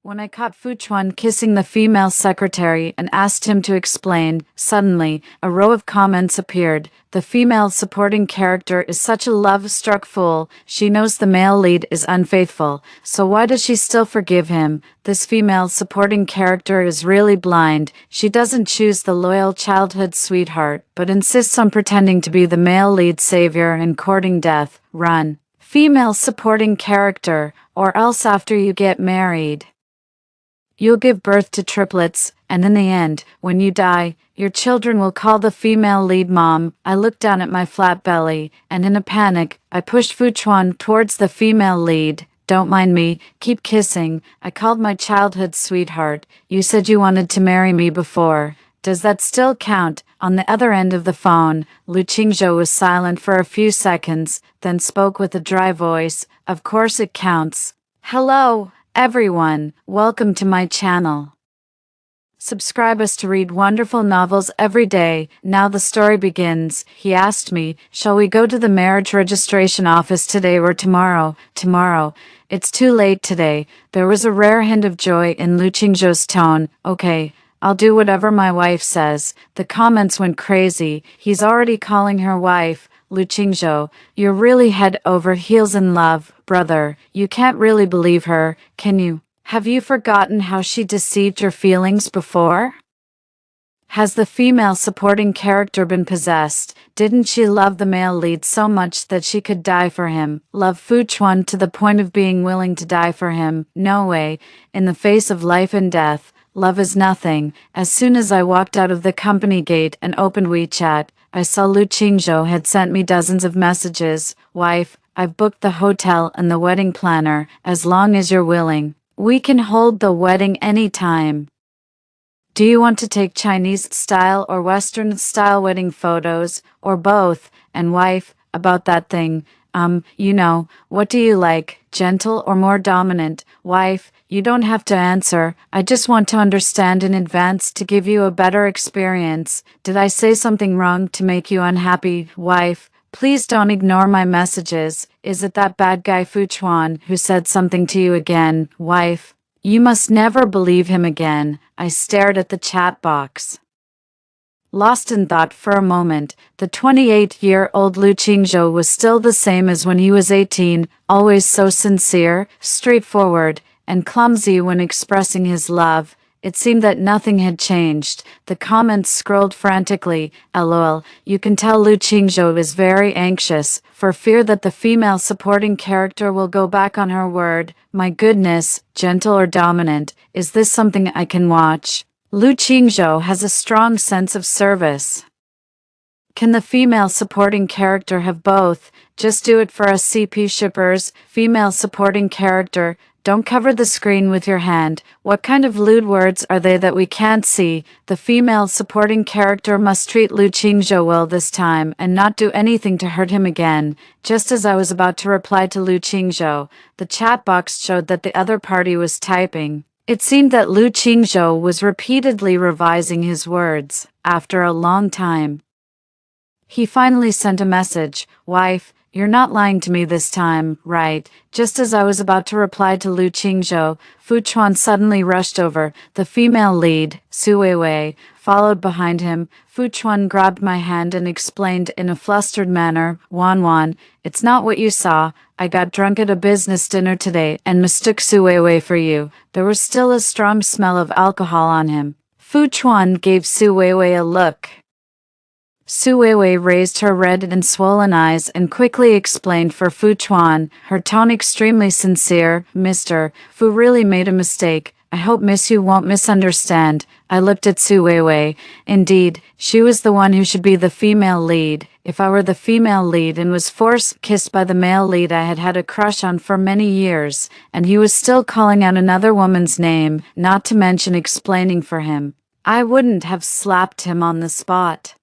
When I caught Fuchuan kissing the female secretary and asked him to explain, suddenly, a row of comments appeared. The female supporting character is such a love-struck fool. She knows the male lead is unfaithful, so why does she still forgive him? This female supporting character is really blind. She doesn't choose the loyal childhood sweetheart, but insists on pretending to be the male lead savior and courting death. Run. Female supporting character, or else after you get married, you'll give birth to triplets, and in the end, when you die, your children will call the female lead mom. I looked down at my flat belly, and in a panic, I pushed Fuchuan towards the female lead. Don't mind me, keep kissing. I called my childhood sweetheart. You said you wanted to marry me before. Does that still count? On the other end of the phone, Lu Qingzhou was silent for a few seconds, then spoke with a dry voice. Of course it counts. Hello, everyone, welcome to my channel. Subscribe us to read wonderful novels every day. Now the story begins. He asked me, shall we go to the marriage registration office today or tomorrow? Tomorrow. It's too late today. There was a rare hint of joy in Lu Qingzhou's tone. Okay, I'll do whatever my wife says. The comments went crazy. He's already calling her wife. Lu Qingzhou, you're really head over heels in love, brother. You can't really believe her, can you? Have you forgotten how she deceived your feelings before? Has the female supporting character been possessed? Didn't she love the male lead so much that she could die for him? Love Fuchuan to the point of being willing to die for him? No way. In the face of life and death, love is nothing. As soon as I walked out of the company gate and opened WeChat, I saw Lu Qingzhou had sent me dozens of messages. Wife, I've booked the hotel and the wedding planner. As long as you're willing, we can hold the wedding anytime. Do you want to take Chinese style or Western style wedding photos, or both? And wife, about that thing, what do you like, gentle or more dominant? Wife, you don't have to answer. I just want to understand in advance to give you a better experience. Did I say something wrong to make you unhappy? Wife, please don't ignore my messages. Is it that bad guy Fuchuan who said something to you again? Wife, you must never believe him again. I stared at the chat box, lost in thought for a moment. The 28-year-old Lu Qingzhou was still the same as when he was 18, always so sincere, straightforward, and clumsy when expressing his love. It seemed that nothing had changed. The comments scrolled frantically. LOL, you can tell Lu Qingzhou is very anxious, for fear that the female supporting character will go back on her word. My goodness, gentle or dominant, is this something I can watch? Lu Qingzhou has a strong sense of service. Can the female supporting character have both? Just do it for us CP shippers. Female supporting character, don't cover the screen with your hand. What kind of lewd words are they that we can't see? The female supporting character must treat Lu Qingzhou well this time and not do anything to hurt him again. Just as I was about to reply to Lu Qingzhou, the chat box showed that the other party was typing. It seemed that Lu Qingzhou was repeatedly revising his words. After a long time, he finally sent a message. Wife, you're not lying to me this time, right? Just as I was about to reply to Lu Qingzhou, Fuchuan suddenly rushed over. The female lead, Su Weiwei, followed behind him. Fuchuan grabbed my hand and explained in a flustered manner, Wan, it's not what you saw. I got drunk at a business dinner today and mistook Su Weiwei for you. There was still a strong smell of alcohol on him. Fuchuan gave Su Weiwei a look. Su Weiwei raised her red and swollen eyes and quickly explained for Fuchuan, her tone extremely sincere. Mr. Fu really made a mistake. I hope Miss Yu won't misunderstand. I looked at Su Weiwei. Indeed, she was the one who should be the female lead. If I were the female lead and was force-kissed by the male lead I had had a crush on for many years, and he was still calling out another woman's name, not to mention explaining for him, I wouldn't have slapped him on the spot.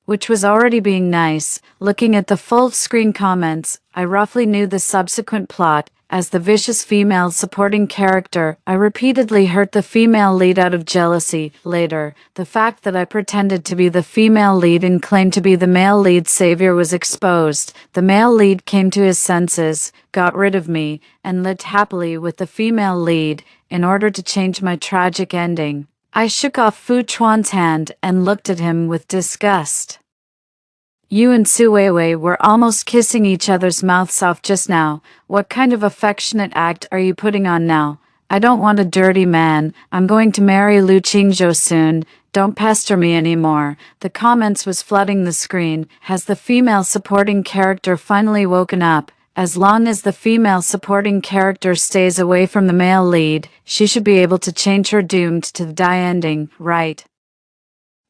Which was already being nice. Looking at the full-screen comments, I roughly knew the subsequent plot. As the vicious female supporting character, I repeatedly hurt the female lead out of jealousy. Later, the fact that I pretended to be the female lead and claimed to be the male lead savior was exposed. The male lead came to his senses, got rid of me, and lived happily with the female lead. in order to change my tragic ending. I shook off Fu Chuan's hand and looked at him with disgust. You and Su Weiwei were almost kissing each other's mouths off just now. What kind of affectionate act are you putting on now? I don't want a dirty man. I'm going to marry Lu Qingzhou soon. Don't pester me anymore. The comments was flooding the screen. Has the female supporting character finally woken up? As long as the female supporting character stays away from the male lead, she should be able to change her doomed to the die ending, right?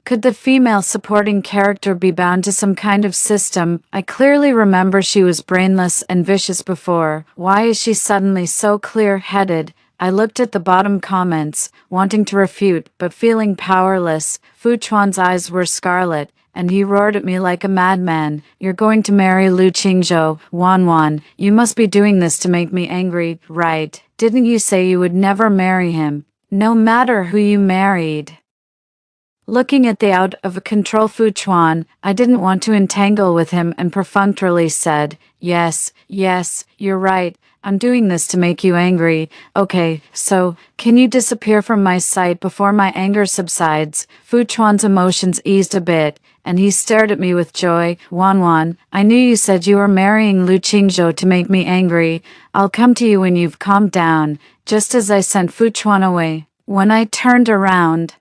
Could the female supporting character be bound to some kind of system? I clearly remember she was brainless and vicious before. Why is she suddenly so clear-headed? I looked at the bottom comments, wanting to refute, but feeling powerless. Fu Chuan's eyes were scarlet, and he roared at me like a madman. You're going to marry Lu Qingzhou, Wan. You must be doing this to make me angry, right? Didn't you say you would never marry him? No matter who you married. Looking at the out-of-control Fu Chuan, I didn't want to entangle with him and perfunctorily said, Yes, you're right. I'm doing this to make you angry. Okay, so, can you disappear from my sight before my anger subsides? Fu Chuan's emotions eased a bit, and he stared at me with joy. Wan, I knew you said you were marrying Lu Qingzhou to make me angry. I'll come to you when you've calmed down, just as I sent Fu Chuan away. When I turned around,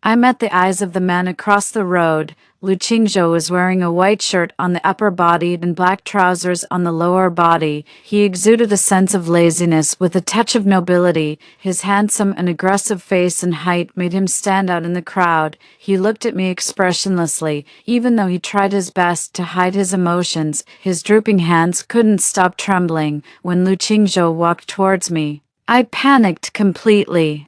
I met the eyes of the man across the road. Lu Qingzhou was wearing a white shirt on the upper body and black trousers on the lower body. He exuded a sense of laziness with a touch of nobility. His handsome and aggressive face and height made him stand out in the crowd. He looked at me expressionlessly, even though he tried his best to hide his emotions. His drooping hands couldn't stop trembling when Lu Qingzhou walked towards me. I panicked completely.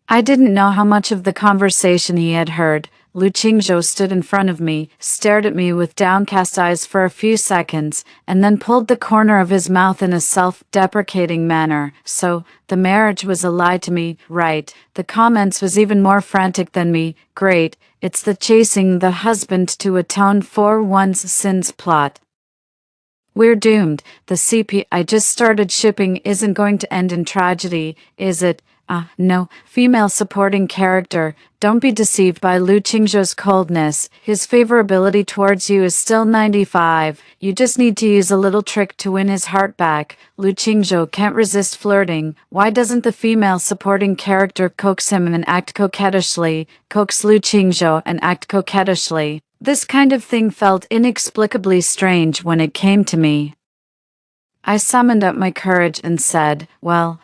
I didn't know how much of the conversation he had heard. Lu Qingzhou stood in front of me, stared at me with downcast eyes for a few seconds, and then pulled the corner of his mouth in a self-deprecating manner. So, the marriage was a lie to me, right? The comments was even more frantic than me. Great, it's the chasing the husband to atone for one's sins plot. We're doomed. The CP I just started shipping isn't going to end in tragedy, is it? No, female supporting character. Don't be deceived by Lu Qingzhou's coldness. His favorability towards you is still 95. You just need to use a little trick to win his heart back. Lu Qingzhou can't resist flirting. Why doesn't the female supporting character coax him and act coquettishly? Coax Lu Qingzhou and act coquettishly. This kind of thing felt inexplicably strange when it came to me. I summoned up my courage and said, well,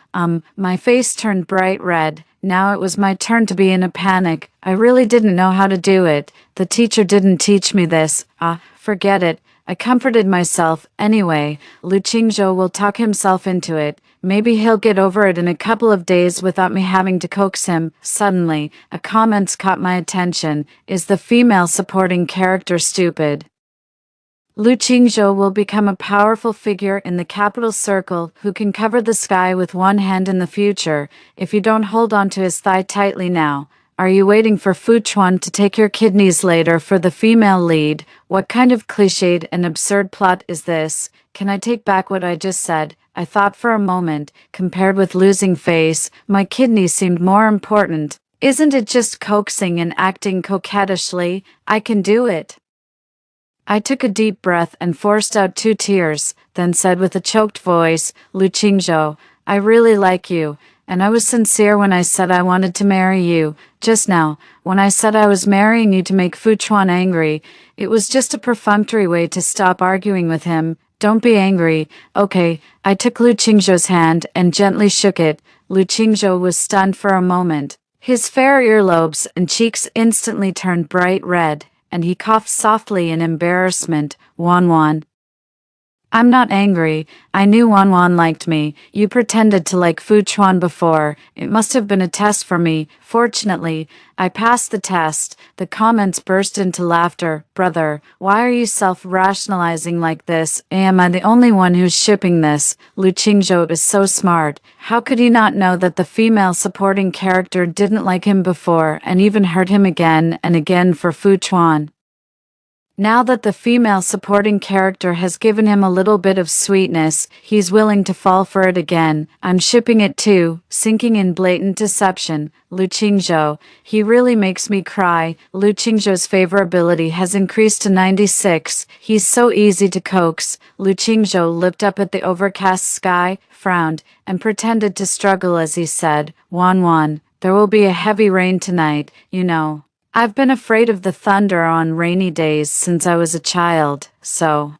my face turned bright red. Now it was my turn to be in a panic. I really didn't know how to do it. The teacher didn't teach me this. Forget it. I comforted myself. Anyway, Lu Qingzhou will talk himself into it. Maybe he'll get over it in a couple of days without me having to coax him. Suddenly, a comment caught my attention. Is the female supporting character stupid? Lu Qingzhou will become a powerful figure in the capital circle who can cover the sky with one hand in the future, if you don't hold on to his thigh tightly now. Are you waiting for Fu Chuan to take your kidneys later for the female lead? What kind of cliched and absurd plot is this? Can I take back what I just said? I thought for a moment. Compared with losing face, my kidneys seemed more important. Isn't it just coaxing and acting coquettishly? I can do it. I took a deep breath and forced out 2 tears, then said with a choked voice, Lu Qingzhou, I really like you, and I was sincere when I said I wanted to marry you. Just now, when I said I was marrying you to make Fu Chuan angry, it was just a perfunctory way to stop arguing with him. Don't be angry. Okay, I took Lu Qingzhou's hand and gently shook it. Lu Qingzhou was stunned for a moment. His fair earlobes and cheeks instantly turned bright red, and he coughed softly in embarrassment. Wan. I'm not angry. I knew Wan liked me. You pretended to like Fu Chuan before. It must have been a test for me. Fortunately, I passed the test. The comments burst into laughter. Brother, why are you self-rationalizing like this? Am I the only one who's shipping this? Lu Qingzhou is so smart. How could he not know that the female supporting character didn't like him before and even hurt him again and again for Fu Chuan? Now that the female supporting character has given him a little bit of sweetness, he's willing to fall for it again. I'm shipping it too, sinking in blatant deception. Lu Qingzhou, he really makes me cry. Lu Qingzhou's favorability has increased to 96. He's so easy to coax. Lu Qingzhou looked up at the overcast sky, frowned, and pretended to struggle as he said, Wan Wan, there will be a heavy rain tonight, you know. I've been afraid of the thunder on rainy days since I was a child, so.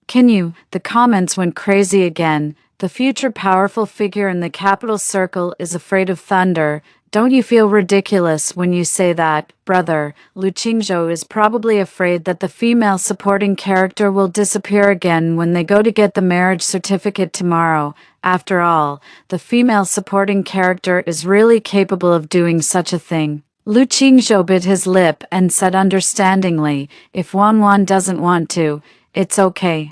Can you? The comments went crazy again. The future powerful figure in the capital circle is afraid of thunder. Don't you feel ridiculous when you say that, brother? Lu Qingzhou is probably afraid that the female supporting character will disappear again when they go to get the marriage certificate tomorrow. After all, the female supporting character is really capable of doing such a thing. Lu Qingzhou bit his lip and said understandingly, if Wan Wan doesn't want to, it's okay.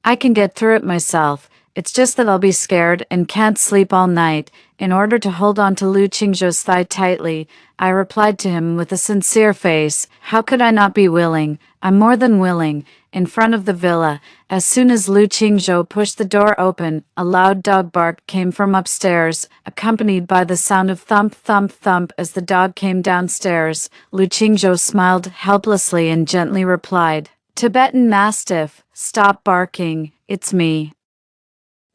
I can get through it myself. It's just that I'll be scared and can't sleep all night. In order to hold on to Lu Qingzhou's thigh tightly, I replied to him with a sincere face, how could I not be willing? I'm more than willing. In front of the villa, as soon as Lu Qingzhou pushed the door open, a loud dog bark came from upstairs, accompanied by the sound of thump thump thump as the dog came downstairs. Lu Qingzhou smiled helplessly and gently replied, Tibetan Mastiff, stop barking, it's me.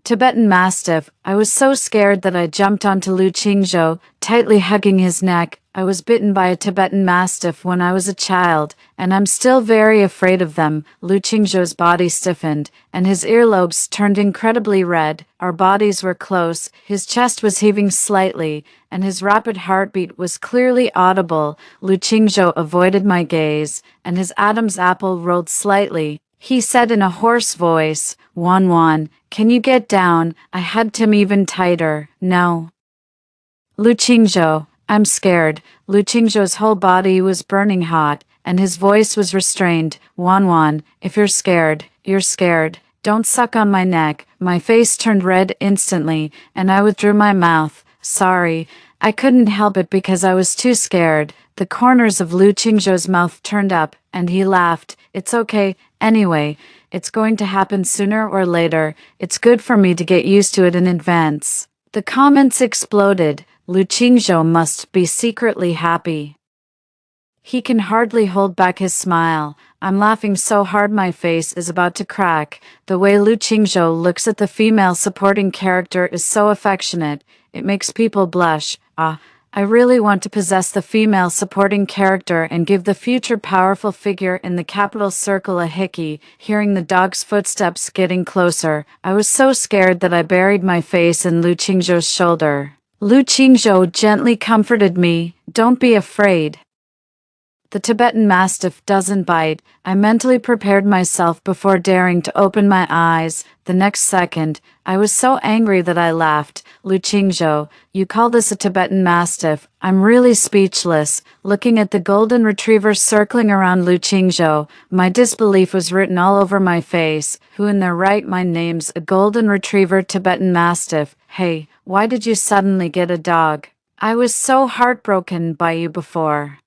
Tibetan Mastiff, I was so scared that I jumped onto Lu Qingzhou, tightly hugging his neck. I was bitten by a Tibetan Mastiff when I was a child, and I'm still very afraid of them. Lu Qingzhou's body stiffened, and his earlobes turned incredibly red. Our bodies were close, his chest was heaving slightly, and his rapid heartbeat was clearly audible. Lu Qingzhou avoided my gaze, and his Adam's apple rolled slightly. He said in a hoarse voice, Wan Wan, can you get down? I hugged him even tighter. No. Lu Qingzhou, I'm scared. Lu Qingzhou's whole body was burning hot, and his voice was restrained. Wan Wan, if you're scared, you're scared. Don't suck on my neck. My face turned red instantly, and I withdrew my mouth. Sorry. I couldn't help it because I was too scared. The corners of Lu Qingzhou's mouth turned up, and he laughed. It's okay. Anyway, it's going to happen sooner or later. It's good for me to get used to it in advance. The comments exploded. Lu Qingzhou must be secretly happy. He can hardly hold back his smile. I'm laughing so hard my face is about to crack. The way Lu Qingzhou looks at the female supporting character is so affectionate. It makes people blush. I really want to possess the female supporting character and give the future powerful figure in the capital circle a hickey. Hearing the dog's footsteps getting closer, I was so scared that I buried my face in Lu Qingzhou's shoulder. Lu Qingzhou gently comforted me, don't be afraid. The Tibetan Mastiff doesn't bite. I mentally prepared myself before daring to open my eyes. The next second, I was so angry that I laughed. Lu Qingzhou, you call this a Tibetan Mastiff? I'm really speechless. Looking at the golden retriever circling around Lu Qingzhou, my disbelief was written all over my face. Who in their right mind names a golden retriever Tibetan Mastiff? Hey, why did you suddenly get a dog? I was so heartbroken by you before.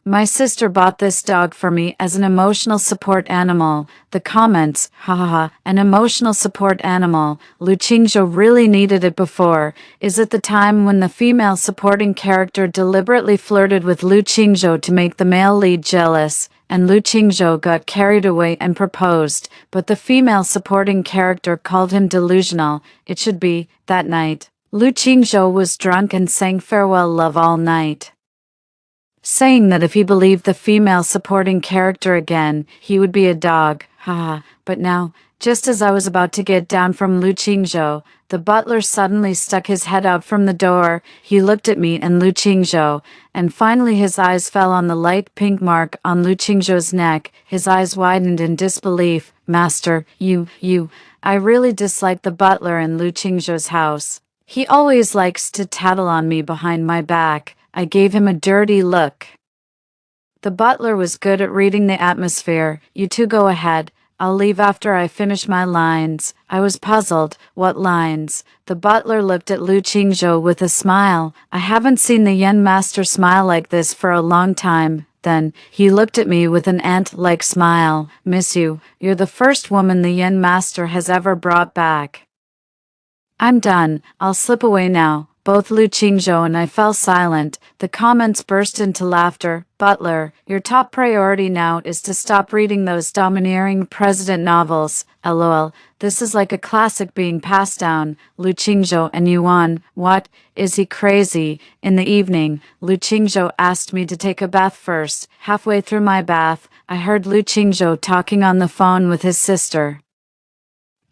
My sister bought this dog for me as an emotional support animal. The comments, haha, an emotional support animal. Lu Qingzhou really needed it before. Is it the time when the female supporting character deliberately flirted with Lu Qingzhou to make the male lead jealous, and Lu Qingzhou got carried away and proposed, but the female supporting character called him delusional? It should be, that night, Lu Qingzhou was drunk and sang farewell love all night, saying that if he believed the female supporting character again, he would be a dog. Haha. But now, just as I was about to get down from Lu Qingzhou, the butler suddenly stuck his head out from the door. He looked at me and Lu Qingzhou, and finally his eyes fell on the light pink mark on Lu Qingzhou's neck. His eyes widened in disbelief. Master, you. I really dislike the butler in Lu Qingzhou's house. He always likes to tattle on me behind my back. I gave him a dirty look. The butler was good at reading the atmosphere. You two go ahead. I'll leave after I finish my lines. I was puzzled. What lines? The butler looked at Lu Qingzhou with a smile. I haven't seen the young master smile like this for a long time. Then, he looked at me with an ant-like smile. Miss you, you're the first woman the Yin Master has ever brought back. I'm done, I'll slip away now. Both Lu Qingzhou and I fell silent. The comments burst into laughter. Butler, your top priority now is to stop reading those domineering president novels. LOL, this is like a classic being passed down. Lu Qingzhou and Yuan, what? Is he crazy? In the evening, Lu Qingzhou asked me to take a bath first. Halfway through my bath, I heard Lu Qingzhou talking on the phone with his sister.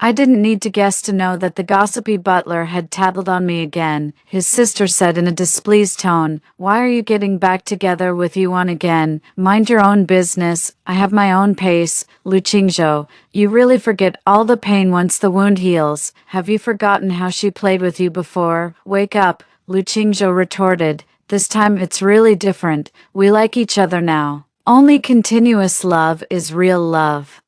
I didn't need to guess to know that the gossipy butler had tattled on me again. His sister said in a displeased tone, "Why are you getting back together with Yuan again? Mind your own business. I have my own pace." Lu Qingzhou, you really forget all the pain once the wound heals. Have you forgotten how she played with you before? Wake up, Lu Qingzhou retorted. This time it's really different. We like each other now. Only continuous love is real love.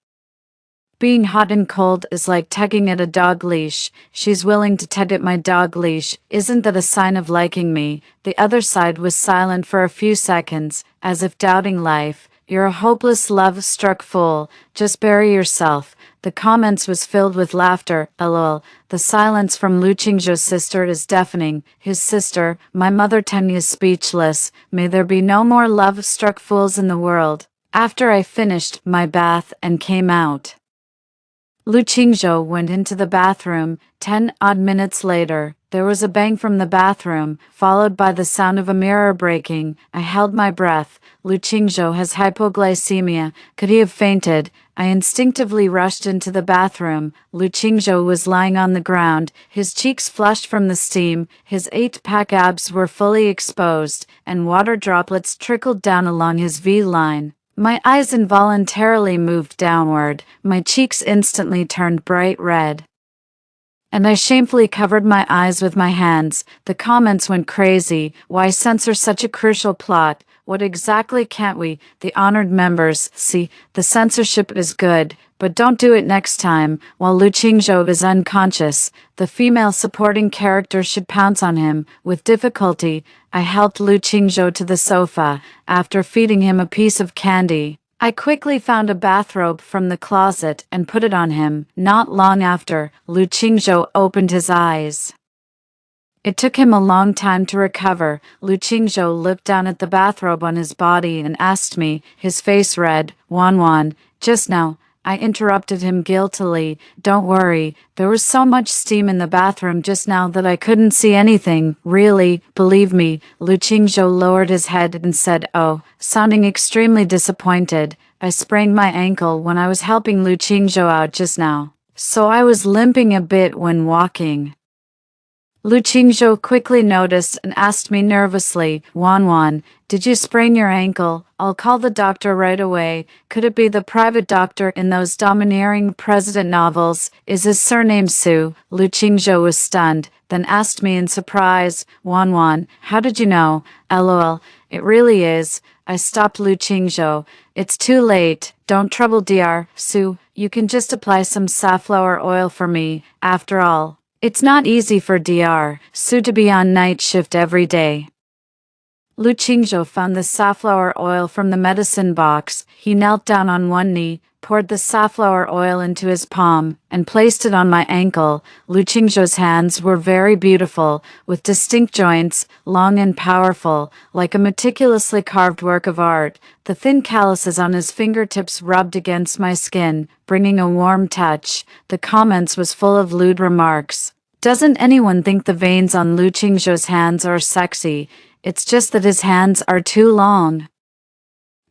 Being hot and cold is like tugging at a dog leash. She's willing to tug at my dog leash. Isn't that a sign of liking me? The other side was silent for a few seconds, as if doubting life. You're a hopeless love-struck fool. Just bury yourself. The comments was filled with laughter. LOL. The silence from Lu Qingzhou's sister is deafening. His sister, my mother Tanya, is speechless. May there be no more love-struck fools in the world. After I finished my bath and came out, Lu Qingzhou went into the bathroom. 10 odd minutes later, there was a bang from the bathroom, followed by the sound of a mirror breaking. I held my breath. Lu Qingzhou has hypoglycemia. Could he have fainted? I instinctively rushed into the bathroom. Lu Qingzhou was lying on the ground, his cheeks flushed from the steam, his 8-pack abs were fully exposed, and water droplets trickled down along his V-line. My eyes involuntarily moved downward, my cheeks instantly turned bright red, and I shamefully covered my eyes with my hands. The comments went crazy. Why censor such a crucial plot? What exactly can't we, the honored members, see? The censorship is good, but don't do it next time. While Lu Qingzhou is unconscious, the female supporting character should pounce on him. With difficulty, I helped Lu Qingzhou to the sofa. After feeding him a piece of candy, I quickly found a bathrobe from the closet and put it on him. Not long after, Lu Qingzhou opened his eyes. It took him a long time to recover. Lu Qingzhou looked down at the bathrobe on his body and asked me, his face red, "Wan, just now." I interrupted him guiltily. "Don't worry, there was so much steam in the bathroom just now that I couldn't see anything. Really, believe me." Lu Qingzhou lowered his head and said, "Oh," sounding extremely disappointed. "I sprained my ankle when I was helping Lu Qingzhou out just now, so I was limping a bit when walking." Lu Qingzhou quickly noticed and asked me nervously, Wan, did you sprain your ankle? I'll call the doctor right away." Could it be the private doctor in those domineering president novels? Is his surname Su? Lu Qingzhou was stunned, then asked me in surprise, Wan, how did you know? LOL, it really is. I stopped Lu Qingzhou. "It's too late. Don't trouble Dr. Su. You can just apply some safflower oil for me. After all, it's not easy for Dr. Su to be on night shift every day." Lu Qingzhou found the safflower oil from the medicine box. He knelt down on one knee, poured the safflower oil into his palm, and placed it on my ankle. Lu Qingzhou's hands were very beautiful, with distinct joints, long and powerful, like a meticulously carved work of art. The thin calluses on his fingertips rubbed against my skin, bringing a warm touch. The comments was full of lewd remarks. Doesn't anyone think the veins on Lu Qingzhou's hands are sexy? It's just that his hands are too long.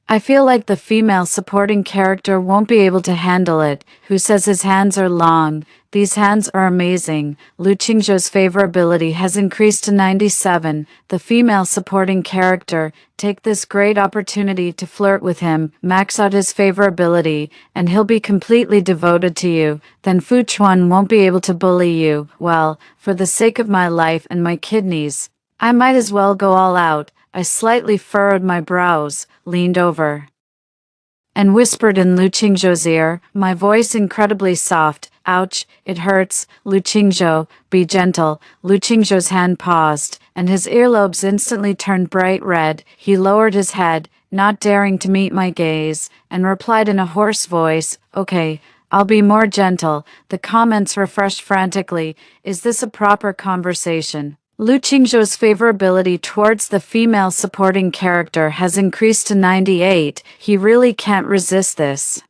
I feel like the female supporting character won't be able to handle it. Who says his hands are long? These hands are amazing. Lu Qingzhou's favorability has increased to 97. The female supporting character, take this great opportunity to flirt with him, max out his favorability, and he'll be completely devoted to you. Then Fu Chuan won't be able to bully you. Well, for the sake of my life and my kidneys, I might as well go all out. I slightly furrowed my brows, leaned over, and whispered in Lu Qingzhou's ear, my voice incredibly soft. "Ouch, it hurts. Lu Qingzhou, be gentle." Lu Qingzhou's hand paused, and his earlobes instantly turned bright red. He lowered his head, not daring to meet my gaze, and replied in a hoarse voice, "Okay, I'll be more gentle." The comments refreshed frantically. Is this a proper conversation? Lu Qingzhou's favorability towards the female supporting character has increased to 98. He really can't resist this.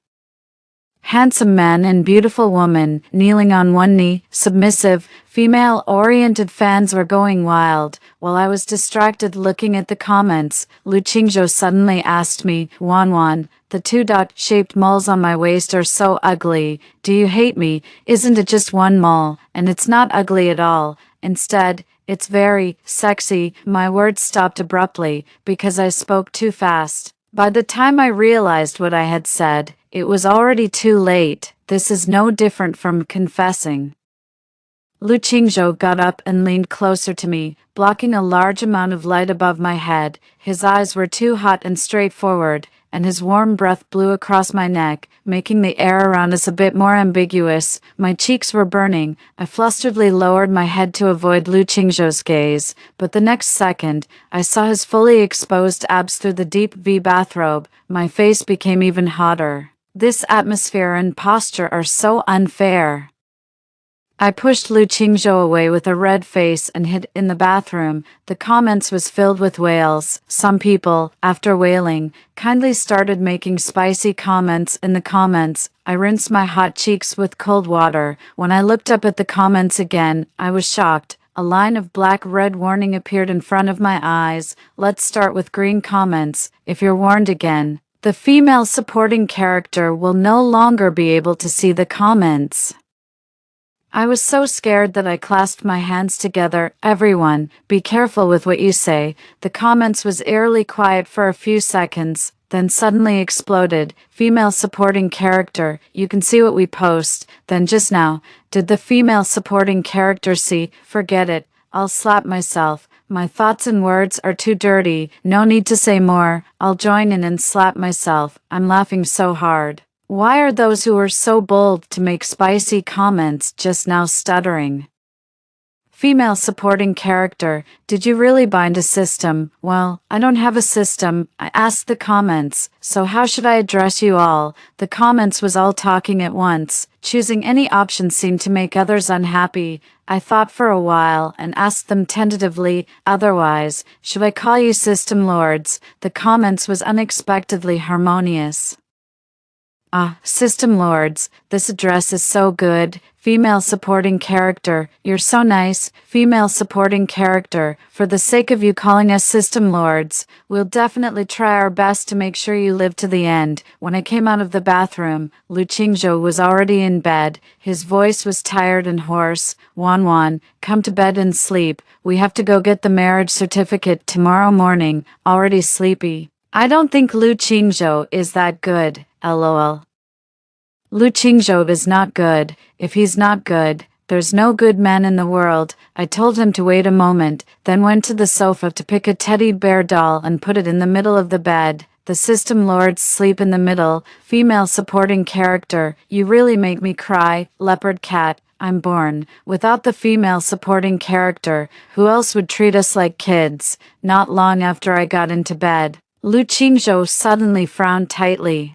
Handsome man and beautiful woman, kneeling on one knee, submissive, female-oriented fans were going wild. While I was distracted looking at the comments, Lu Qingzhou suddenly asked me, "Wan, the two dot-shaped moles on my waist are so ugly. Do you hate me? Isn't it just one mole? And it's not ugly at all. Instead, it's very sexy." My words stopped abruptly because I spoke too fast. By the time I realized what I had said, it was already too late. This is no different from confessing. Lu Qingzhou got up and leaned closer to me, blocking a large amount of light above my head. His eyes were too hot and straightforward, and his warm breath blew across my neck, making the air around us a bit more ambiguous. My cheeks were burning. I flusteredly lowered my head to avoid Lu Qingzhou's gaze, but the next second, I saw his fully exposed abs through the deep V bathrobe. My face became even hotter. This atmosphere and posture are so unfair. I pushed Lu Qingzhou away with a red face and hid in the bathroom. The comments was filled with wails. Some people, after wailing, kindly started making spicy comments in the comments. I rinsed my hot cheeks with cold water. When I looked up at the comments again, I was shocked. A line of black-red warning appeared in front of my eyes. Let's start with green comments. If you're warned again, the female supporting character will no longer be able to see the comments. I was so scared that I clasped my hands together. Everyone, be careful with what you say. The comments was eerily quiet for a few seconds, then suddenly exploded. Female supporting character, you can see what we post. Then just now, did the female supporting character see? Forget it. I'll slap myself. My thoughts and words are too dirty. No need to say more. I'll join in and slap myself. I'm laughing so hard. Why are those who were so bold to make spicy comments just now stuttering? Female supporting character, did you really bind a system? Well, I don't have a system. I asked the comments, so how should I address you all? The comments was all talking at once. Choosing any option seemed to make others unhappy. I thought for a while and asked them tentatively, otherwise, should I call you system lords? The comments was unexpectedly harmonious. Ah, system lords, this address is so good. Female supporting character, you're so nice. Female supporting character, for the sake of you calling us system lords, we'll definitely try our best to make sure you live to the end. When I came out of the bathroom, Lu Qingzhou was already in bed. His voice was tired and hoarse. Wan, come to bed and sleep. We have to go get the marriage certificate tomorrow morning. Already sleepy. I don't think Lu Qingzhou is that good. LOL. Lu Qingzhou is not good. If he's not good, there's no good man in the world. I told him to wait a moment, then went to the sofa to pick a teddy bear doll and put it in the middle of the bed. The system lords sleep in the middle. Female supporting character, you really make me cry. Leopard cat, I'm born. Without the female supporting character, who else would treat us like kids? Not long after I got into bed, Lu Qingzhou suddenly frowned tightly.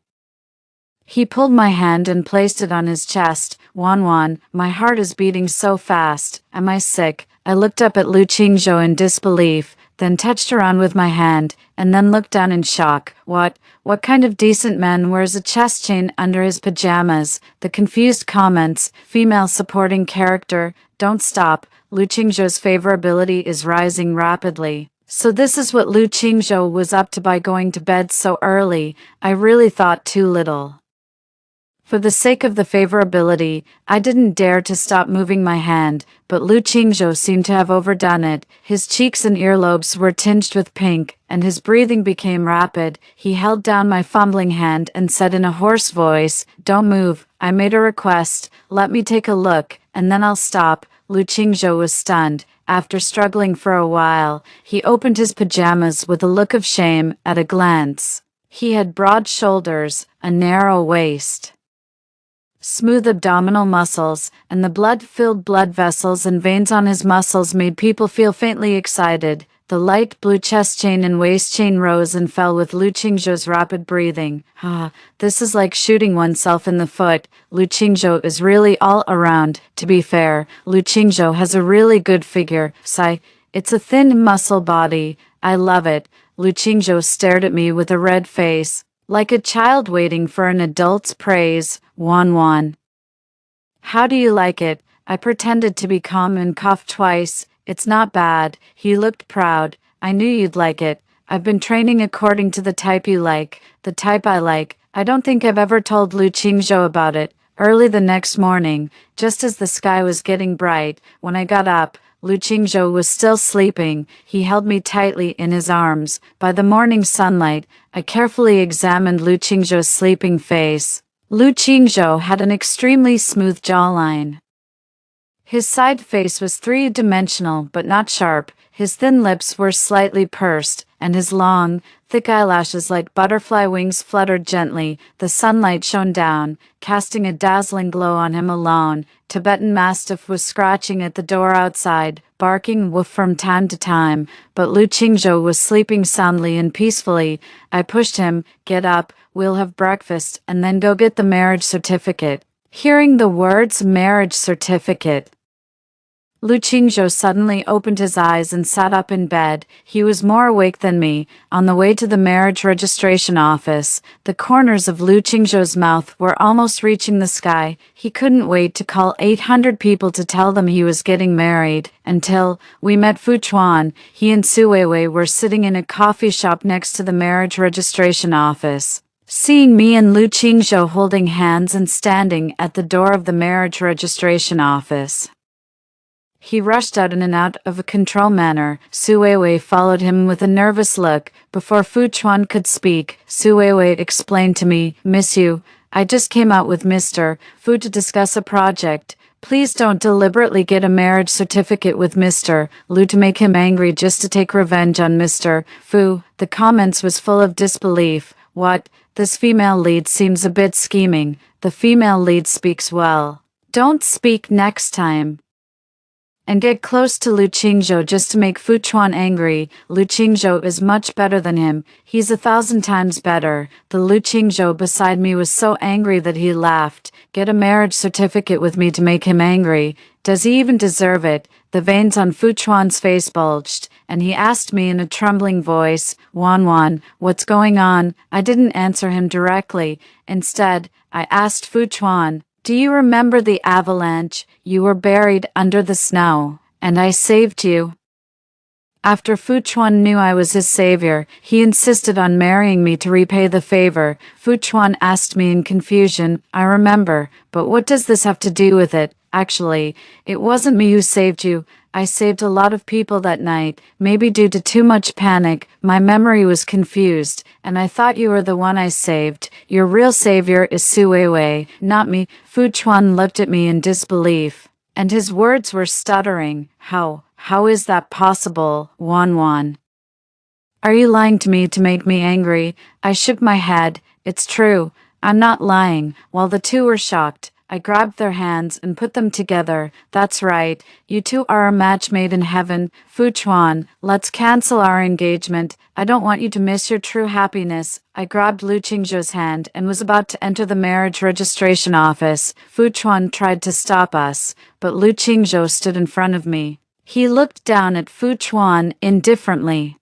He pulled my hand and placed it on his chest. Wan, my heart is beating so fast. Am I sick? I looked up at Lu Qingzhou in disbelief, then touched her on with my hand, and then looked down in shock. What kind of decent man wears a chest chain under his pajamas? The confused comments, female supporting character, don't stop. Lu Qingzhou's favorability is rising rapidly. So this is what Lu Qingzhou was up to by going to bed so early. I really thought too little. For the sake of the favorability, I didn't dare to stop moving my hand, but Lu Qingzhou seemed to have overdone it. His cheeks and earlobes were tinged with pink, and his breathing became rapid. He held down my fumbling hand and said in a hoarse voice, "Don't move. I made a request. Let me take a look, and then I'll stop." Lu Qingzhou was stunned. After struggling for a while, he opened his pajamas with a look of shame at a glance. He had broad shoulders, a narrow waist, smooth abdominal muscles, and the blood-filled blood vessels and veins on his muscles made people feel faintly excited. The light blue chest chain and waist chain rose and fell with Lu Qingzhou's rapid breathing. This is like shooting oneself in the foot. Lu Qingzhou is really all around. To be fair, Lu Qingzhou has a really good figure. Sigh. It's a thin muscle body. I love it. Lu Qingzhou stared at me with a red face, like a child waiting for an adult's praise. Wan. How do you like it? I pretended to be calm and coughed twice. It's not bad. He looked proud. I knew you'd like it. I've been training according to the type you like, the type I like. I don't think I've ever told Lu Qingzhou about it. Early the next morning, just as the sky was getting bright, when I got up, Lu Qingzhou was still sleeping. He held me tightly in his arms. By the morning sunlight, I carefully examined Lu Qingzhou's sleeping face. Lu Qingzhou had an extremely smooth jawline. His side face was three-dimensional but not sharp. His thin lips were slightly pursed, and his long, thick eyelashes like butterfly wings fluttered gently. The sunlight shone down, casting a dazzling glow on him alone. Tibetan Mastiff was scratching at the door outside, barking woof from time to time, but Lu Qingzhou was sleeping soundly and peacefully. I pushed him. Get up, we'll have breakfast, and then go get the marriage certificate. Hearing the words marriage certificate, Lu Qingzhou suddenly opened his eyes and sat up in bed. He was more awake than me. On the way to the marriage registration office, the corners of Lu Qingzhou's mouth were almost reaching the sky. He couldn't wait to call 800 people to tell them he was getting married. Until we met Fu Chuan. He and Su Weiwei were sitting in a coffee shop next to the marriage registration office. Seeing me and Lu Qingzhou holding hands and standing at the door of the marriage registration office, he rushed out in an out-of-control manner. Su Weiwei followed him with a nervous look. Before Fu Chuan could speak, Su Weiwei explained to me, "Miss Yu, I just came out with Mr. Fu to discuss a project. Please don't deliberately get a marriage certificate with Mr. Lu to make him angry just to take revenge on Mr. Fu." The comments was full of disbelief. What? This female lead seems a bit scheming. The female lead speaks well. Don't speak next time. And get close to Lu Qingzhou just to make Fu Chuan angry. Lu Qingzhou is much better than him. He's 1,000 times better. The Lu Qingzhou beside me was so angry that he laughed. Get a marriage certificate with me to make him angry. Does he even deserve it? The veins on Fu Chuan's face bulged, and he asked me in a trembling voice, Wan, what's going on? I didn't answer him directly. Instead, I asked Fu Chuan, do you remember the avalanche? You were buried under the snow, and I saved you. After Fu Chuan knew I was his savior, he insisted on marrying me to repay the favor. Fu Chuan asked me in confusion, I remember, but what does this have to do with it? Actually, it wasn't me who saved you. I saved a lot of people that night. Maybe due to too much panic, my memory was confused, and I thought you were the one I saved. Your real savior is Su Weiwei, not me. Fu Chuan looked at me in disbelief, and his words were stuttering. How is that possible, Wan? Are you lying to me to make me angry? I shook my head. It's true. I'm not lying. While the two were shocked, I grabbed their hands and put them together. That's right. You two are a match made in heaven. Fu Chuan, let's cancel our engagement. I don't want you to miss your true happiness. I grabbed Lu Qingzhou's hand and was about to enter the marriage registration office. Fu Chuan tried to stop us, but Lu Qingzhou stood in front of me. He looked down at Fu Chuan indifferently,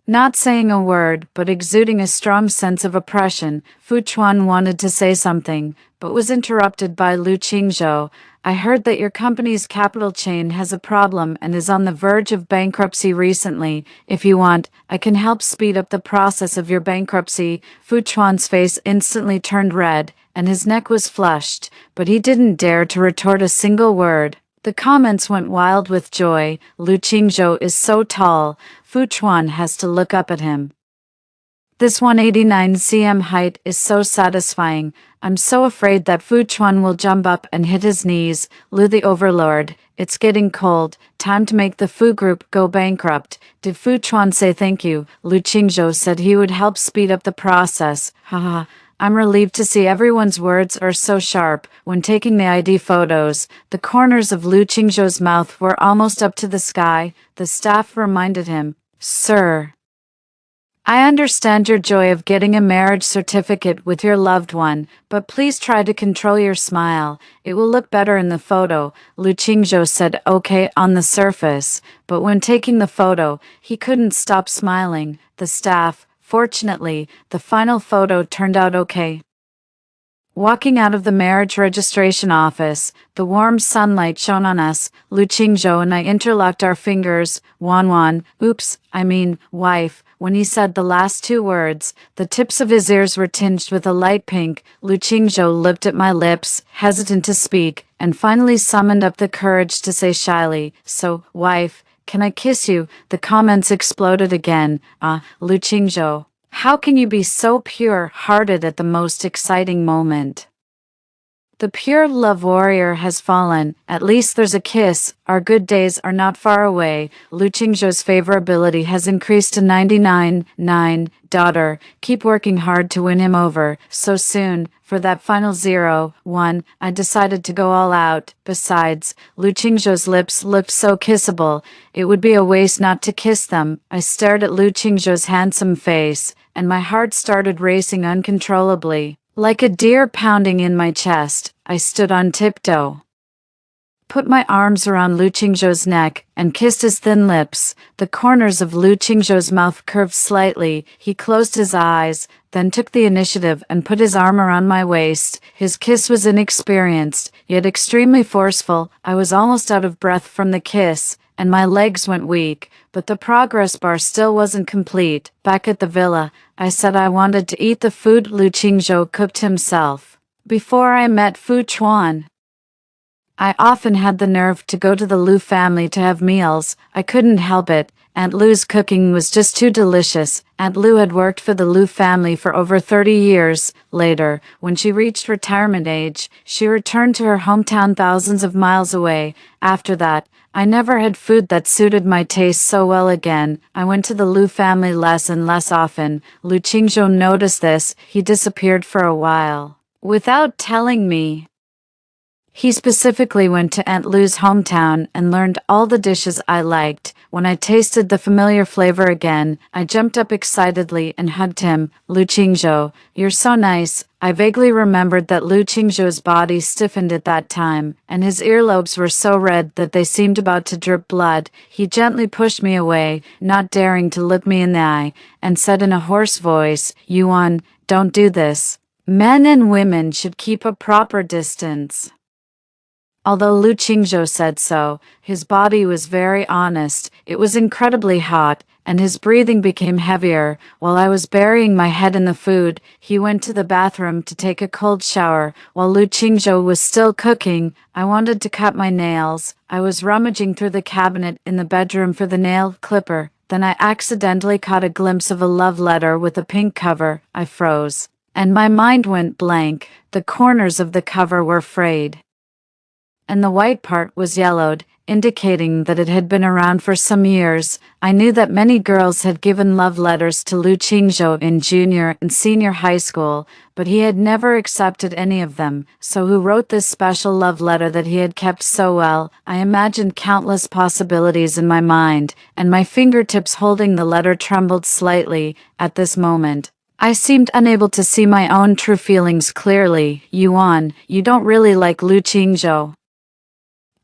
not saying a word, but exuding a strong sense of oppression. Fu Chuan wanted to say something, but was interrupted by Lu Qingzhou. I heard that your company's capital chain has a problem and is on the verge of bankruptcy recently. If you want, I can help speed up the process of your bankruptcy. Fu Chuan's face instantly turned red, and his neck was flushed, but he didn't dare to retort a single word. The comments went wild with joy. Lu Qingzhou is so tall, Fu Chuan has to look up at him. This 189 cm height is so satisfying. I'm so afraid that Fu Chuan will jump up and hit his knees. Lu the Overlord, it's getting cold. Time to make the Fu group go bankrupt. Did Fu Chuan say thank you? Lu Qingzhou said he would help speed up the process. Haha. I'm relieved to see everyone's words are so sharp. When taking the ID photos, the corners of Lu Qingzhou's mouth were almost up to the sky. The staff reminded him, "Sir, I understand your joy of getting a marriage certificate with your loved one, but please try to control your smile. It will look better in the photo." Lu Qingzhou said okay on the surface, but when taking the photo, he couldn't stop smiling. The staff, fortunately, the final photo turned out okay. Walking out of the marriage registration office, the warm sunlight shone on us. Lu Qingzhou and I interlocked our fingers. Wan, oops, I mean, wife. When he said the last two words, the tips of his ears were tinged with a light pink. Lu Qingzhou looked at my lips, hesitant to speak, and finally summoned up the courage to say shyly, "So, wife, can I kiss you?" The comments exploded again. Lu Qingzhou, how can you be so pure-hearted at the most exciting moment? The pure love warrior has fallen. At least there's a kiss. Our good days are not far away. Lu Qingzhou's favorability has increased to 99.9. Daughter, keep working hard to win him over. So soon, for that final 0.1, I decided to go all out. Besides, Lu Qingzhou's lips looked so kissable. It would be a waste not to kiss them. I stared at Lu Qingzhou's handsome face, and my heart started racing uncontrollably. Like a deer pounding in my chest, I stood on tiptoe, put my arms around Lu Qingzhou's neck, and kissed his thin lips. The corners of Lu Qingzhou's mouth curved slightly. He closed his eyes, then took the initiative and put his arm around my waist. His kiss was inexperienced, yet extremely forceful. I was almost out of breath from the kiss, and my legs went weak, but the progress bar still wasn't complete. Back at the villa, I said I wanted to eat the food Lu Qingzhou cooked himself. Before I met Fu Chuan, I often had the nerve to go to the Lu family to have meals. I couldn't help it. Aunt Lu's cooking was just too delicious. Aunt Lu had worked for the Lu family for over 30 years. Later, when she reached retirement age, she returned to her hometown thousands of miles away. After that, I never had food that suited my taste so well again. I went to the Lu family less and less often. Lu Qingzhou noticed this. He disappeared for a while, without telling me. He specifically went to Aunt Lu's hometown and learned all the dishes I liked. When I tasted the familiar flavor again, I jumped up excitedly and hugged him. "Lu Qingzhou, you're so nice." I vaguely remembered that Lu Qingzhou's body stiffened at that time, and his earlobes were so red that they seemed about to drip blood. He gently pushed me away, not daring to look me in the eye, and said in a hoarse voice, "Yuan, don't do this. Men and women should keep a proper distance." Although Lu Qingzhou said so, his body was very honest. It was incredibly hot, and his breathing became heavier. While I was burying my head in the food, he went to the bathroom to take a cold shower. While Lu Qingzhou was still cooking, I wanted to cut my nails. I was rummaging through the cabinet in the bedroom for the nail clipper. Then I accidentally caught a glimpse of a love letter with a pink cover. I froze, and my mind went blank. The corners of the cover were frayed, and the white part was yellowed, indicating that it had been around for some years. I knew that many girls had given love letters to Lu Qingzhou in junior and senior high school, but he had never accepted any of them. So who wrote this special love letter that he had kept so well? I imagined countless possibilities in my mind, and my fingertips holding the letter trembled slightly. At this moment, I seemed unable to see my own true feelings clearly. "Yuan, you don't really like Lu Qingzhou.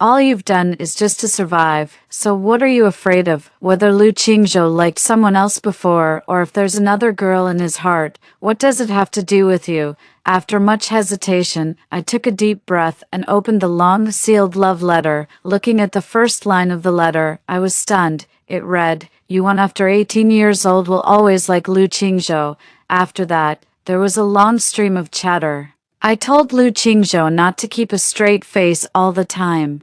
All you've done is just to survive, so what are you afraid of? Whether Lu Qingzhou liked someone else before, or if there's another girl in his heart, what does it have to do with you?" After much hesitation, I took a deep breath and opened the long, sealed love letter. Looking at the first line of the letter, I was stunned. It read, "Yuan after 18 years old will always like Lu Qingzhou." After that, there was a long stream of chatter. I told Lu Qingzhou not to keep a straight face all the time,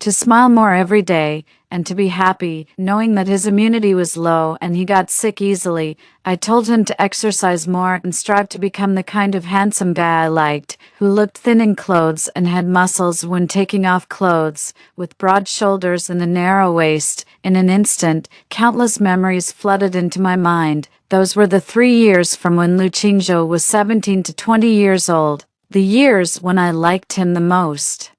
to smile more every day, and to be happy, knowing that his immunity was low and he got sick easily. I told him to exercise more and strive to become the kind of handsome guy I liked, who looked thin in clothes and had muscles when taking off clothes, with broad shoulders and a narrow waist. In an instant, countless memories flooded into my mind. Those were the 3 years from when Lu Qingzhou was 17 to 20 years old, the years when I liked him the most.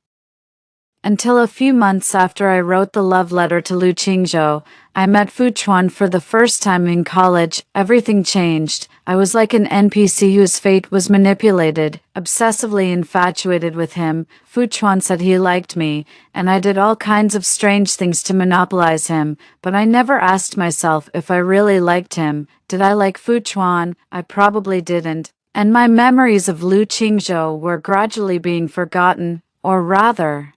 Until a few months after I wrote the love letter to Lu Qingzhou, I met Fu Chuan for the first time in college. Everything changed. I was like an NPC whose fate was manipulated, obsessively infatuated with him. Fu Chuan said he liked me, and I did all kinds of strange things to monopolize him, but I never asked myself if I really liked him. Did I like Fu Chuan? I probably didn't. And my memories of Lu Qingzhou were gradually being forgotten, or rather,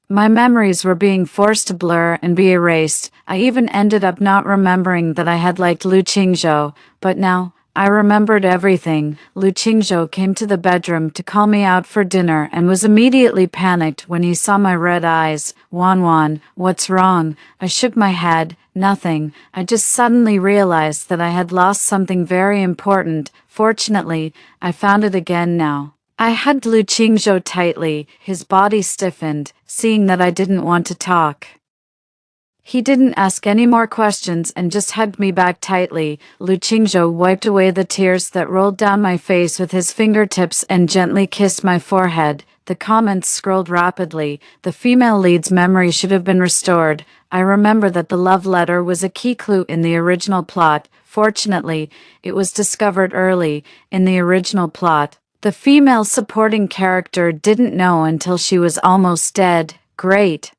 my memories were being forced to blur and be erased. I even ended up not remembering that I had liked Lu Qingzhou, but now, I remembered everything. Lu Qingzhou came to the bedroom to call me out for dinner and was immediately panicked when he saw my red eyes. Wan, what's wrong? I shook my head. Nothing. I just suddenly realized that I had lost something very important. Fortunately, I found it again now. I hugged Lu Qingzhou tightly. His body stiffened, seeing that I didn't want to talk. He didn't ask any more questions and just hugged me back tightly. Lu Qingzhou wiped away the tears that rolled down my face with his fingertips and gently kissed my forehead. The comments scrolled rapidly. The female lead's memory should have been restored. I remember that the love letter was a key clue in the original plot. Fortunately, it was discovered early in the original plot. The female supporting character didn't know until she was almost dead. Great.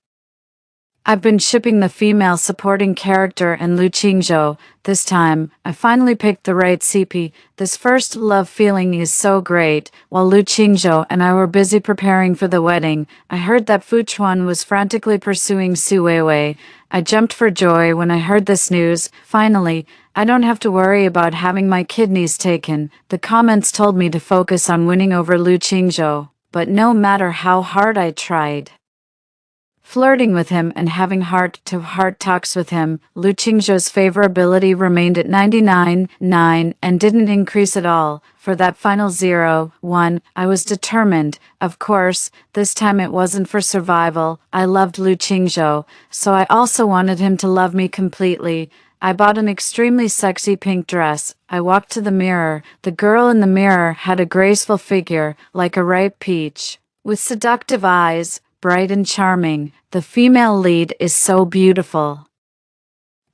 I've been shipping the female supporting character and Lu Qingzhou. This time, I finally picked the right CP. This first love feeling is so great. While Lu Qingzhou and I were busy preparing for the wedding, I heard that Fu Chuan was frantically pursuing Su Weiwei. I jumped for joy when I heard this news. Finally, I don't have to worry about having my kidneys taken. The comments told me to focus on winning over Lu Qingzhou, but no matter how hard I tried, flirting with him and having heart-to-heart talks with him, Lu Qingzhou's favorability remained at 99.9 and didn't increase at all. For that final 0.1, I was determined. Of course, this time it wasn't for survival. I loved Lu Qingzhou, so I also wanted him to love me completely. I bought an extremely sexy pink dress. I walked to the mirror. The girl in the mirror had a graceful figure, like a ripe peach, with seductive eyes, bright and charming. The female lead is so beautiful.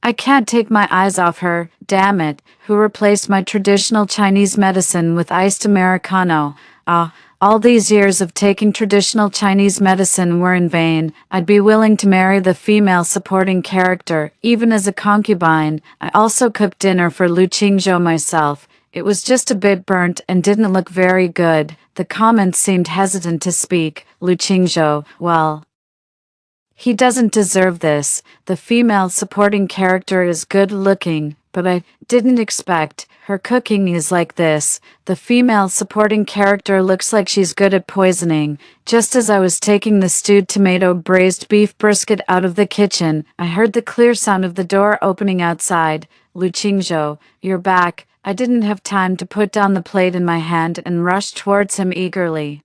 I can't take my eyes off her. Damn it, who replaced my traditional Chinese medicine with iced Americano? All these years of taking traditional Chinese medicine were in vain. I'd be willing to marry the female supporting character, even as a concubine. I also cooked dinner for Lu Qingzhou myself. It was just a bit burnt and didn't look very good. The comments seemed hesitant to speak. Lu Qingzhou, well, he doesn't deserve this. The female supporting character is good looking, but I didn't expect her cooking is like this. The female supporting character looks like she's good at poisoning. Just as I was taking the stewed tomato braised beef brisket out of the kitchen, I heard the clear sound of the door opening outside. Lu Qingzhou, you're back. I didn't have time to put down the plate in my hand and rushed towards him eagerly.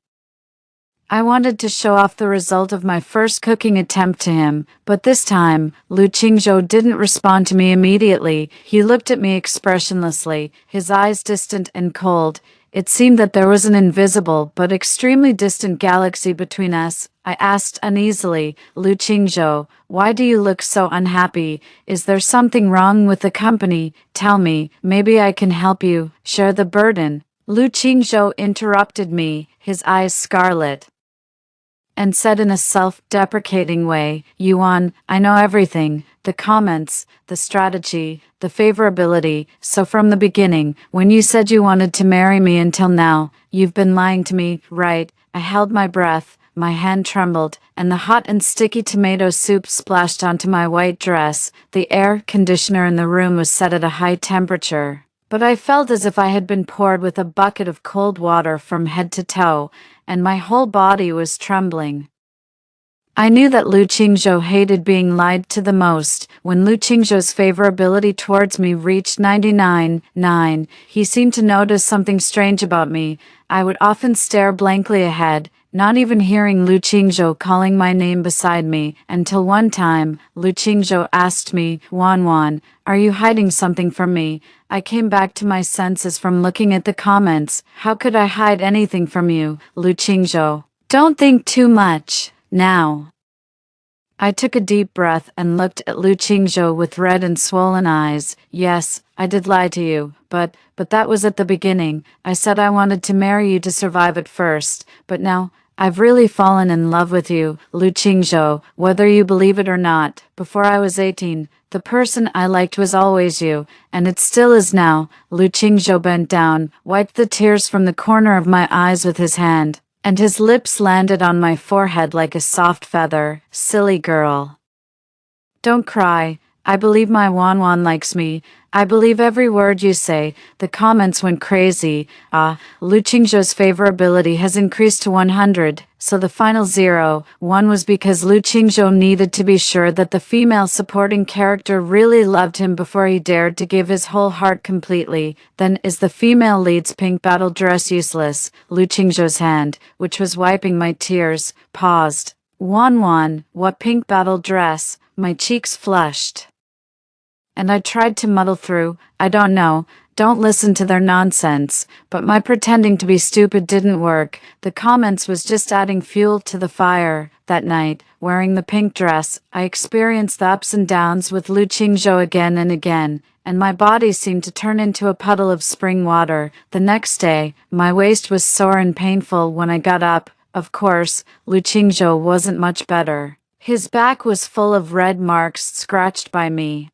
I wanted to show off the result of my first cooking attempt to him, but this time, Lu Qingzhou didn't respond to me immediately. He looked at me expressionlessly, his eyes distant and cold. It seemed that there was an invisible but extremely distant galaxy between us. I asked uneasily, Lu Qingzhou, why do you look so unhappy? Is there something wrong with the company? Tell me, maybe I can help you share the burden. Lu Qingzhou interrupted me, his eyes scarlet, and said in a self-deprecating way, Yuan, I know everything, the comments, the strategy, the favorability, so from the beginning, when you said you wanted to marry me until now, you've been lying to me, right? I held my breath, my hand trembled, and the hot and sticky tomato soup splashed onto my white dress. The air conditioner in the room was set at a high temperature, but I felt as if I had been poured with a bucket of cold water from head to toe, and my whole body was trembling. I knew that Lu Qingzhou hated being lied to the most. When Lu Qingzhou's favorability towards me reached 99.9, he seemed to notice something strange about me. I would often stare blankly ahead, not even hearing Lu Qingzhou calling my name beside me, until one time, Lu Qingzhou asked me, "Wan Wan, are you hiding something from me?" I came back to my senses from looking at the comments. How could I hide anything from you, Lu Qingzhou? Don't think too much. Now. I took a deep breath and looked at Lu Qingzhou with red and swollen eyes. Yes, I did lie to you, but that was at the beginning. I said I wanted to marry you to survive at first, but now, I've really fallen in love with you, Lu Qingzhou, whether you believe it or not. Before I was 18, the person I liked was always you, and it still is now. Lu Qingzhou bent down, wiped the tears from the corner of my eyes with his hand, and his lips landed on my forehead like a soft feather. Silly girl. Don't cry. I believe my Wan Wan likes me. I believe every word you say. The comments went crazy. Lu Qingzhou's favorability has increased to 100, so the final 0.1 was because Lu Qingzhou needed to be sure that the female supporting character really loved him before he dared to give his whole heart completely. Then, is the female lead's pink battle dress useless? Lu Qingzhou's hand, which was wiping my tears, paused. Wan Wan, what pink battle dress? My cheeks flushed, and I tried to muddle through, I don't know, don't listen to their nonsense, but my pretending to be stupid didn't work. The comments was just adding fuel to the fire. That night, wearing the pink dress, I experienced the ups and downs with Lu Qingzhou again and again, and my body seemed to turn into a puddle of spring water. The next day, my waist was sore and painful when I got up. Of course, Lu Qingzhou wasn't much better. His back was full of red marks scratched by me,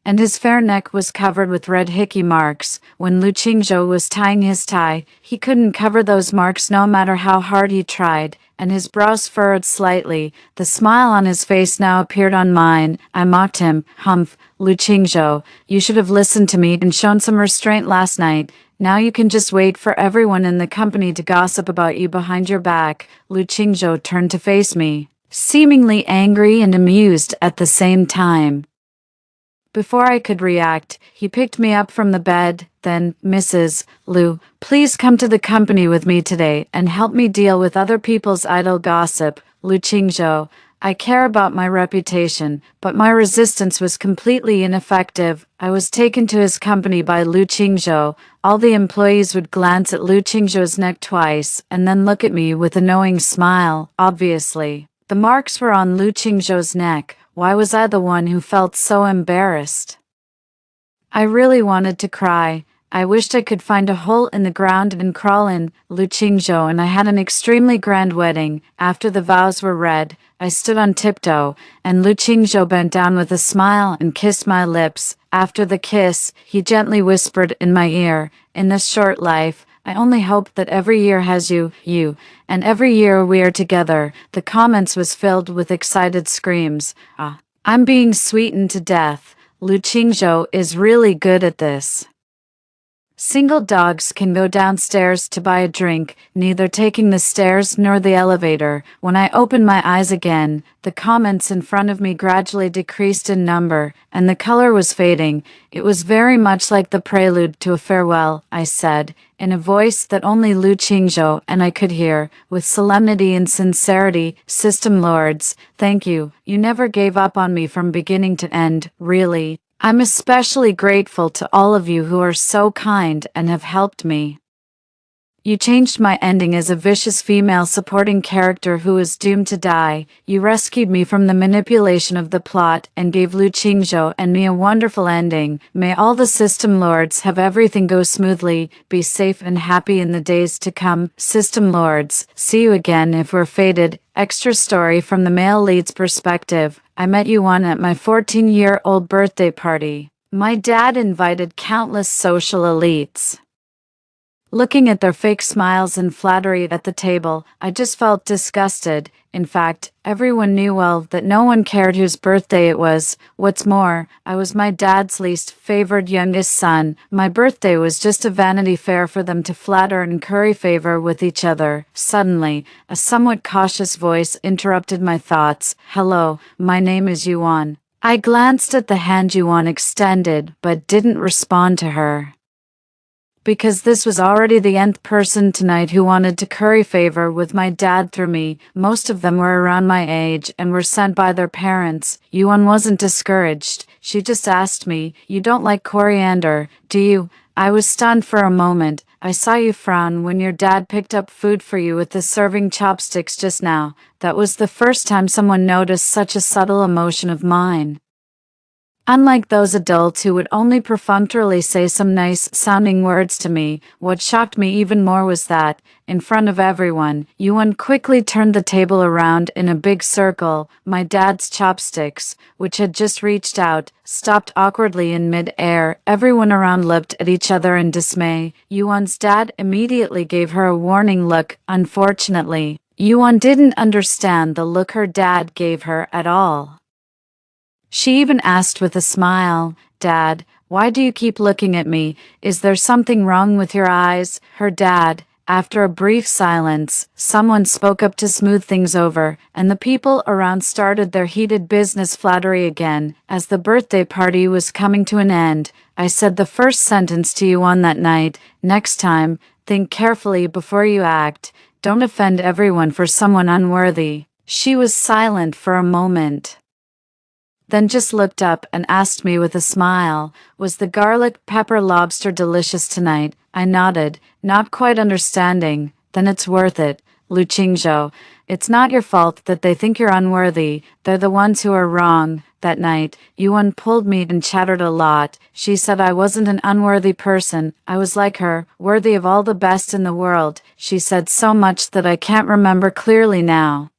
and his fair neck was covered with red hickey marks. When Lu Qingzhou was tying his tie, he couldn't cover those marks no matter how hard he tried, and his brows furrowed slightly. The smile on his face now appeared on mine. I mocked him. Humph, Lu Qingzhou, you should have listened to me and shown some restraint last night. Now you can just wait for everyone in the company to gossip about you behind your back. Lu Qingzhou turned to face me, seemingly angry and amused at the same time. Before I could react, he picked me up from the bed. Then, Mrs. Lu, please come to the company with me today and help me deal with other people's idle gossip. Lu Qingzhou, I care about my reputation, but my resistance was completely ineffective. I was taken to his company by Lu Qingzhou. All the employees would glance at Lu Qingzhou's neck twice and then look at me with a knowing smile. Obviously, the marks were on Lu Qingzhou's neck. Why was I the one who felt so embarrassed? I really wanted to cry. I wished I could find a hole in the ground and crawl in. Lu Qingzhou and I had an extremely grand wedding. After the vows were read, I stood on tiptoe, and Lu Qingzhou bent down with a smile and kissed my lips. After the kiss, he gently whispered in my ear, "In this short life, I only hope that every year has you, and every year we are together." The comments was filled with excited screams. I'm being sweetened to death. Lu Qingzhou is really good at this. Single dogs can go downstairs to buy a drink, neither taking the stairs nor the elevator. When I opened my eyes again, the comments in front of me gradually decreased in number, and the color was fading. It was very much like the prelude to a farewell, I said, in a voice that only Lu Qingzhou and I could hear, with solemnity and sincerity. System Lords, thank you. You never gave up on me from beginning to end, really. I'm especially grateful to all of you who are so kind and have helped me. You changed my ending as a vicious female supporting character who is doomed to die. You rescued me from the manipulation of the plot and gave Lu Qingzhou and me a wonderful ending. May all the System Lords have everything go smoothly, be safe and happy in the days to come. System Lords, see you again if we're fated. Extra story from the male lead's perspective. I met you one at my 14-year-old birthday party. My dad invited countless social elites. Looking at their fake smiles and flattery at the table, I just felt disgusted. In fact, everyone knew well that no one cared whose birthday it was. What's more, I was my dad's least favored youngest son. My birthday was just a vanity fair for them to flatter and curry favor with each other. Suddenly, a somewhat cautious voice interrupted my thoughts. "Hello, my name is Yuan." I glanced at the hand Yuan extended, but didn't respond to her. Because this was already the nth person tonight who wanted to curry favor with my dad through me. Most of them were around my age and were sent by their parents. Yuan wasn't discouraged. She just asked me, "You don't like coriander, do you?" I was stunned for a moment. "I saw you frown when your dad picked up food for you with the serving chopsticks just now." That was the first time someone noticed such a subtle emotion of mine. Unlike those adults who would only perfunctorily say some nice-sounding words to me, what shocked me even more was that, in front of everyone, Yuan quickly turned the table around in a big circle. My dad's chopsticks, which had just reached out, stopped awkwardly in mid-air. Everyone around looked at each other in dismay. Yuan's dad immediately gave her a warning look. Unfortunately, Yuan didn't understand the look her dad gave her at all. She even asked with a smile, "Dad, why do you keep looking at me? Is there something wrong with your eyes?" Her dad, after a brief silence, someone spoke up to smooth things over, and the people around started their heated business flattery again. As the birthday party was coming to an end, I said the first sentence to Yuan that night: "Next time, think carefully before you act. Don't offend everyone for someone unworthy." She was silent for a moment, then just looked up and asked me with a smile, "Was the garlic pepper lobster delicious tonight?" I nodded, not quite understanding. "Then it's worth it, Lu Qingzhou. It's not your fault that they think you're unworthy. They're the ones who are wrong." That night, Yuan pulled me and chattered a lot. She said I wasn't an unworthy person. I was like her, worthy of all the best in the world. She said so much that I can't remember clearly now.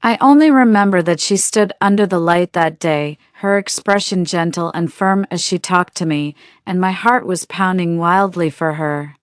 I only remember that she stood under the light that day, her expression gentle and firm as she talked to me, and my heart was pounding wildly for her.